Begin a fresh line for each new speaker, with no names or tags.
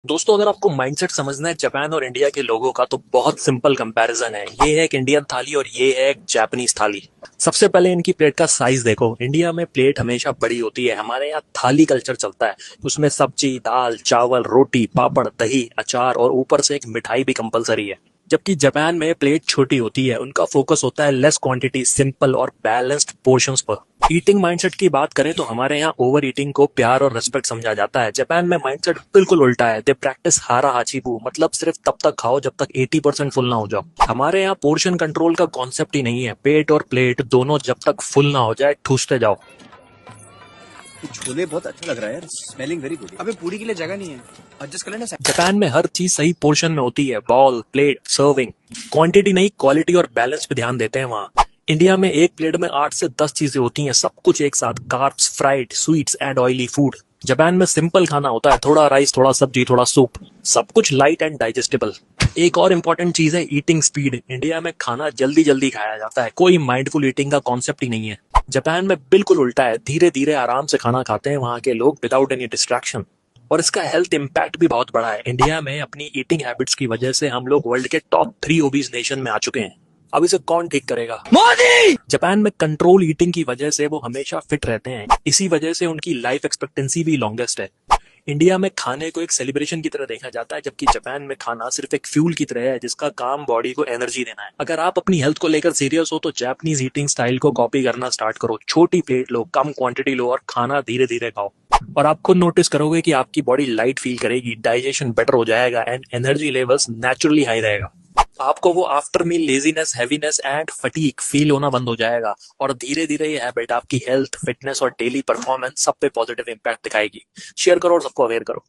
दोस्तों, अगर आपको माइंडसेट समझना है जापान और इंडिया के लोगों का, तो बहुत सिंपल कंपैरिजन है। ये है एक इंडियन थाली और ये है एक जापानीज थाली। सबसे पहले इनकी प्लेट का साइज देखो। इंडिया में प्लेट हमेशा बड़ी होती है, हमारे यहाँ थाली कल्चर चलता है। उसमें सब्जी, दाल, चावल, रोटी, पापड़, दही, अचार और ऊपर से एक मिठाई भी कंपलसरी है। जबकि जापान में प्लेट छोटी होती है, उनका फोकस होता है लेस क्वांटिटी, सिंपल और बैलेंस्ड पोर्शंस पर। ईटिंग माइंडसेट की बात करें तो हमारे यहाँ ओवर ईटिंग को प्यार और रिस्पेक्ट समझा जाता है। जापान में माइंडसेट बिल्कुल उल्टा है। दे प्रैक्टिस हारा हाचीबू, मतलब सिर्फ तब तक खाओ जब तक 80% फुल ना हो जाओ। हमारे यहाँ पोर्शन कंट्रोल का कॉन्सेप्ट ही नहीं है। पेट और प्लेट दोनों जब तक फुल ना हो जाए ठूसते जाओ।
ये छोले बहुत अच्छा लग रहा है यार, स्मेलिंग वेरी गुड।
अबे पूरी के लिए जगह नहीं है, एडजस्ट कर लेना।
जापान में हर चीज सही पोर्शन में होती है। Ball, plate, serving. क्वांटिटी नहीं, क्वालिटी और बैलेंस पे ध्यान देते हैं वहाँ। इंडिया में एक प्लेट में 8 से 10 चीजें होती हैं, सब कुछ एक साथ। Carbs, fried, sweets and oily food. Japan में सिंपल खाना होता है, थोड़ा राइस, थोड़ा सब्जी, थोड़ा सूप। सब कुछ लाइट एंड डाइजेस्टेबल। एक और इम्पोर्टेंट चीज है ईटिंग स्पीड। इंडिया में खाना जल्दी जल्दी खाया जाता है, कोई माइंडफुल ईटिंग का कॉन्सेप्ट ही नहीं है। जापान में बिल्कुल उल्टा है, धीरे धीरे आराम से खाना खाते हैं वहाँ के लोग, विदाउट एनी डिस्ट्रैक्शन। और इसका हेल्थ इम्पैक्ट भी बहुत बड़ा है। इंडिया में अपनी ईटिंग हैबिट्स की वजह से हम लोग वर्ल्ड के टॉप 3 ओबीज नेशन में आ चुके हैं। अब इसे कौन ठीक करेगा?
मोदी।
जापान में कंट्रोल ईटिंग की वजह से वो हमेशा फिट रहते हैं, इसी वजह से उनकी लाइफ एक्सपेक्टेंसी भी लॉन्गेस्ट है। इंडिया में खाने को एक सेलिब्रेशन की तरह देखा जाता है, जबकि जापान में खाना सिर्फ एक फ्यूल की तरह है जिसका काम बॉडी को एनर्जी देना है। अगर आप अपनी हेल्थ को लेकर सीरियस हो तो जापानीज ईटिंग स्टाइल को कॉपी करना स्टार्ट करो। छोटी प्लेट लो, कम क्वांटिटी लो और खाना धीरे धीरे खाओ। और आप खुद नोटिस करोगे कि आपकी बॉडी लाइट फील करेगी, डाइजेशन बेटर हो जाएगा and energy levels naturally high रहेगा। आपको वो after meal laziness, heaviness and fatigue feel होना बंद हो जाएगा। और धीरे धीरे ये हैबिट आपकी हेल्थ, फिटनेस और डेली परफॉर्मेंस सब पे पॉजिटिव इंपैक्ट दिखाएगी। शेयर करो और सबको अवेयर करो।